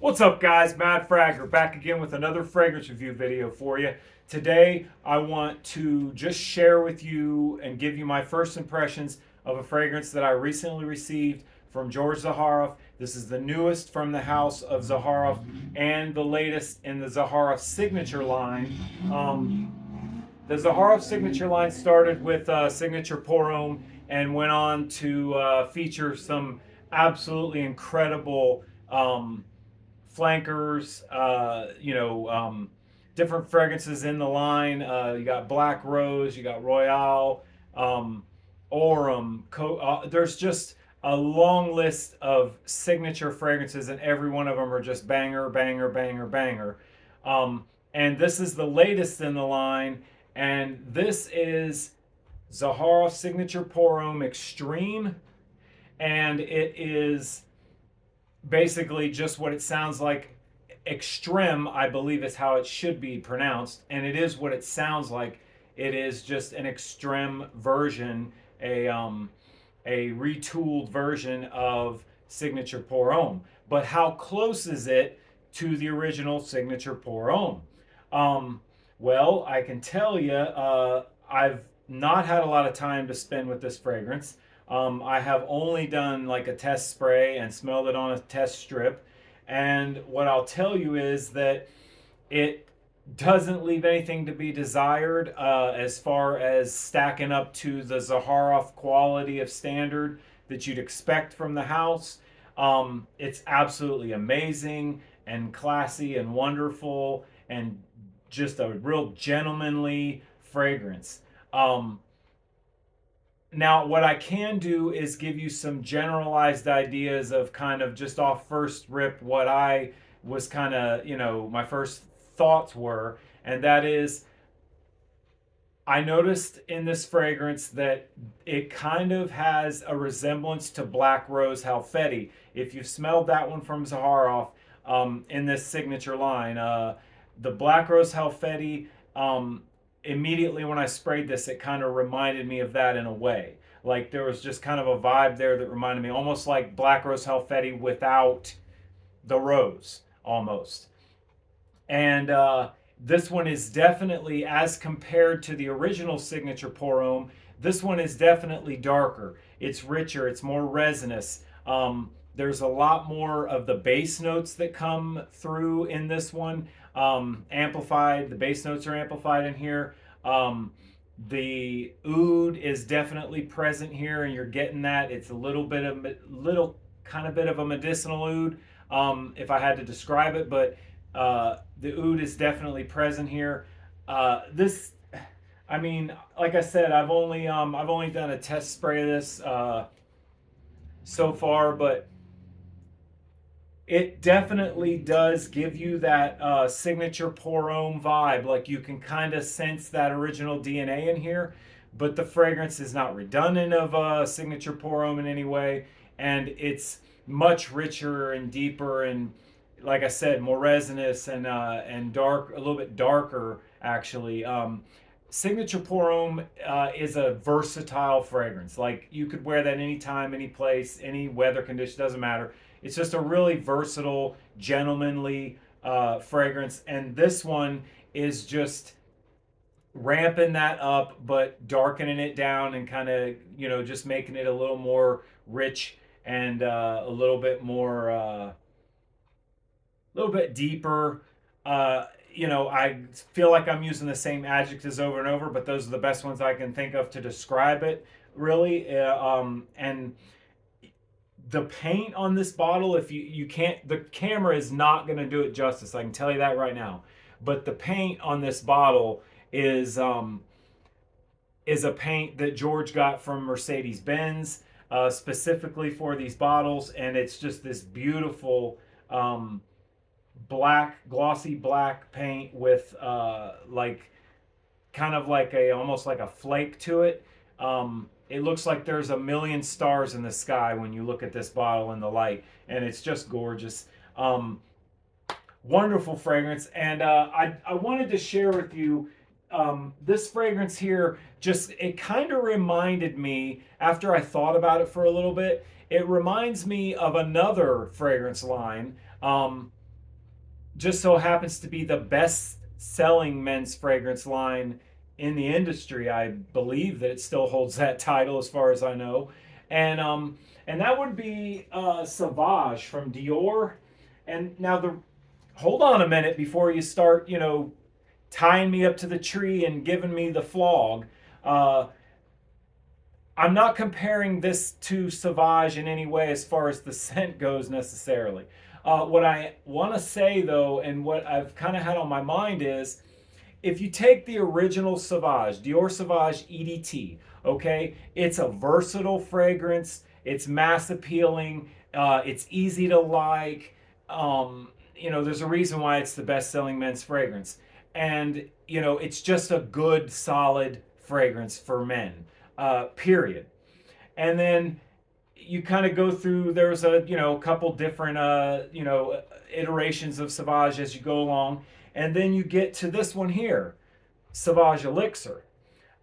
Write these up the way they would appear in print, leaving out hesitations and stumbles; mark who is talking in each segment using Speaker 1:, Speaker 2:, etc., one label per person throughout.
Speaker 1: What's up, guys? Mad Fragger back again with another fragrance review video for you. Today I want to just share with you and give you my first impressions of a fragrance that I recently received from George Zaharoff. This is the newest from the house of Zaharoff and the latest in the Zaharoff signature line. The Zaharoff signature line started with Signature Pour Homme and went on to feature some absolutely incredible flankers, different fragrances in the line. You got Black Rose, you got Royale, Homme. There's just a long list of signature fragrances, and every one of them are just banger, banger, banger, banger. And this is the latest in the line, and this is Zaharoff Signature Pour Homme Extreme, and it is basically just what it sounds like. Extreme, I believe, is how it should be pronounced, and it is what it sounds like. It is just an extreme version, a retooled version of Signature Pour Homme. But how close is it to the original Signature Pour Homme? Well, I can tell you, I've not had a lot of time to spend with this fragrance. I have only done like a test spray and smelled it on a test strip. And what I'll tell you is that it doesn't leave anything to be desired as far as stacking up to the Zaharoff quality of standard that you'd expect from the house. It's absolutely amazing and classy and wonderful and just a real gentlemanly fragrance. Now, what I can do is give you some generalized ideas of kind of just off first rip what I was kind of, my first thoughts were. And that is, I noticed in this fragrance that it kind of has a resemblance to Black Rose Halfeti. If you've smelled that one from Zaharoff in this signature line, the Black Rose Halfeti, immediately when I sprayed this, it kind of reminded me of that in a way. Like there was just kind of a vibe there that reminded me almost like Black Rose Halfeti without the rose, almost. And this one is definitely, as compared to the original Signature Pour Homme, this one is definitely darker. It's richer, it's more resinous. There's a lot more of the bass notes that come through in this one. Amplified, the bass notes are amplified in here. The oud is definitely present here, and you're getting that. It's a little kind of bit of a medicinal oud, if I had to describe it, but the oud is definitely present here. I mean, like I said, I've only done a test spray of this so far, but it definitely does give you that Signature Pour Homme vibe. Like you can kind of sense that original DNA in here, but the fragrance is not redundant of Signature Pour Homme in any way, and it's much richer and deeper, and like I said, more resinous and dark, a little bit darker actually. Signature Pour Homme is a versatile fragrance. Like you could wear that anytime, any place, any weather condition, doesn't matter. It's just a really versatile, gentlemanly fragrance. And this one is just ramping that up, but darkening it down and kind of, just making it a little more rich and a little bit more, a little bit deeper. I feel like I'm using the same adjectives over and over, but those are the best ones I can think of to describe it, really. And the paint on this bottle, if you can't, the camera is not going to do it justice. I can tell you that right now. But the paint on this bottle is a paint that George got from Mercedes-Benz specifically for these bottles, and it's just this beautiful glossy black paint with kind of like almost like a flake to it. It looks like there's a million stars in the sky when you look at this bottle in the light, and it's just gorgeous. Wonderful fragrance, and I wanted to share with you this fragrance here. Just, it kind of reminded me, after I thought about it for a little bit, it reminds me of another fragrance line just so happens to be the best selling men's fragrance line in the industry. I believe that it still holds that title as far as I know. And that would be Sauvage from Dior. And now the hold on a minute before you start, tying me up to the tree and giving me the flog. Uh, I'm not comparing this to Sauvage in any way as far as the scent goes necessarily. What I want to say though, and what I've kind of had on my mind is, if you take the original Sauvage, Dior Sauvage EDT, okay, it's a versatile fragrance. It's mass appealing. It's easy to like. There's a reason why it's the best-selling men's fragrance, and it's just a good, solid fragrance for men. Period. And then you kind of go through. There's a couple different iterations of Sauvage as you go along, and then you get to this one here, Sauvage Elixir.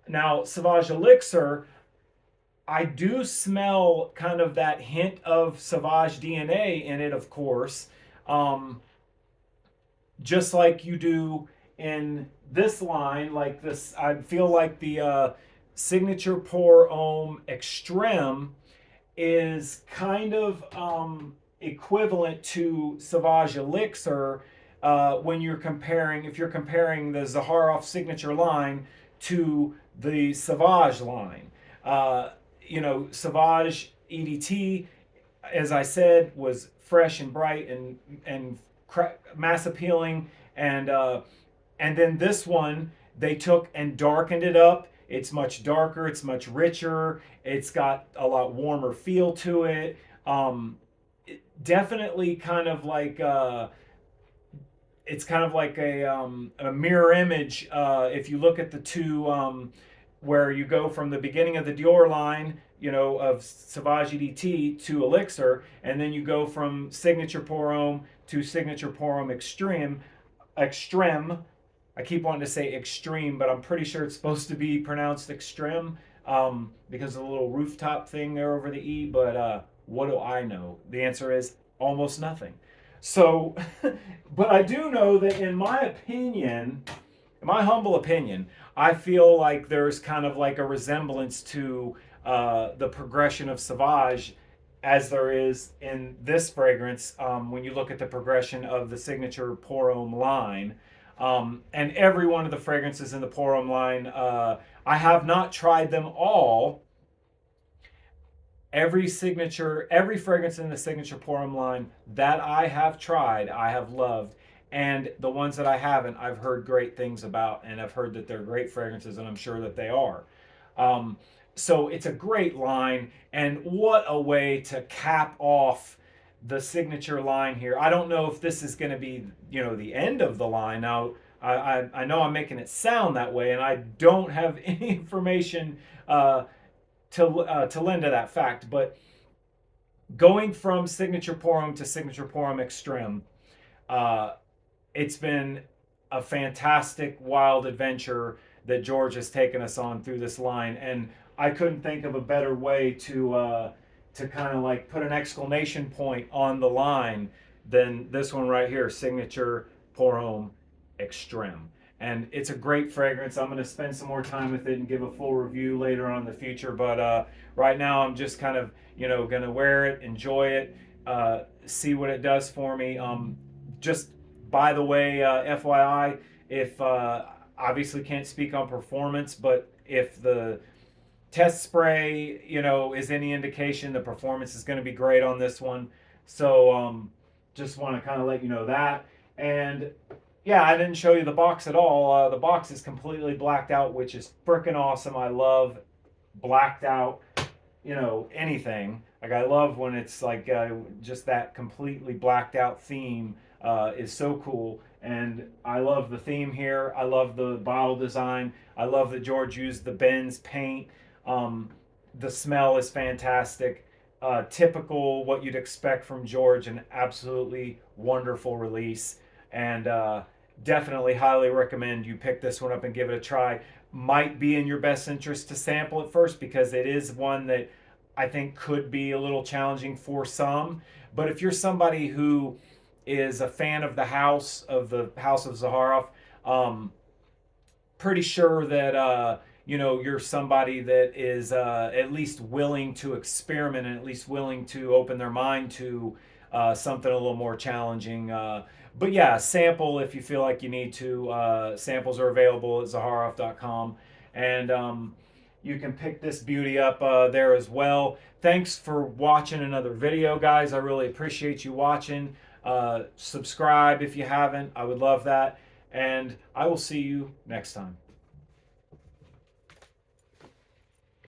Speaker 1: Now, Sauvage Elixir, I do smell kind of that hint of Sauvage DNA in it, of course, um, just like you do in this line. Like this, I feel like the Signature Pour Homme Extreme is kind of equivalent to Sauvage Elixir when you're comparing, if you're comparing the Zaharoff signature line to the Sauvage line. Sauvage EDT, as I said, was fresh and bright and mass appealing, and then this one they took and darkened it up. It's much darker. It's much richer. It's got a lot warmer feel to it. Definitely kind of like it's kind of like a mirror image. If you look at the two, where you go from the beginning of the Dior line, of Sauvage EDT to Elixir, and then you go from Signature Pour Homme to Signature Pour Homme Extreme. I keep wanting to say extreme, but I'm pretty sure it's supposed to be pronounced extreme, because of the little rooftop thing there over the E. But what do I know? The answer is almost nothing. So, but I do know that in my humble opinion, I feel like there's kind of like a resemblance to the progression of Sauvage as there is in this fragrance, when you look at the progression of the Signature Pour Homme line. And every one of the fragrances in the Pour Homme line, I have not tried them all. Every fragrance in the Signature Pour Homme line that I have tried, I have loved. And the ones that I haven't, I've heard great things about, and I've heard that they're great fragrances, and I'm sure that they are. So it's a great line, and what a way to cap off the signature line here. I don't know if this is going to be, the end of the line. Now, I know I'm making it sound that way, and I don't have any information to lend to that fact. But going from Signature Pour Homme to Signature Pour Homme Extreme, uh, it's been a fantastic, wild adventure that George has taken us on through this line, and I couldn't think of a better way to kind of like put an exclamation point on the line than this one right here, Signature Pour Homme Extreme. And it's a great fragrance. I'm going to spend some more time with it and give a full review later on in the future. But right now, I'm just kind of, going to wear it, enjoy it, see what it does for me. Just by the way, FYI, if obviously can't speak on performance, but if the test spray, is any indication, the performance is going to be great on this one. So just want to kind of let you know that. And yeah, I didn't show you the box at all. The box is completely blacked out, which is freaking awesome. I love blacked out, anything. Like, I love when it's like just that completely blacked out theme is so cool. And I love the theme here. I love the bottle design. I love that George used the Benz paint. The smell is fantastic. Typical what you'd expect from George, an absolutely wonderful release. And definitely highly recommend you pick this one up and give it a try. Might be in your best interest to sample it first, because it is one that I think could be a little challenging for some. But if you're somebody who is a fan of the House of Zaharoff. Um, Pretty sure that you're somebody that is at least willing to experiment and at least willing to open their mind to something a little more challenging. But yeah, sample if you feel like you need to. Samples are available at Zaharoff.com, and you can pick this beauty up there as well. Thanks for watching another video, guys. I really appreciate you watching. Subscribe if you haven't. I would love that. And I will see you next time.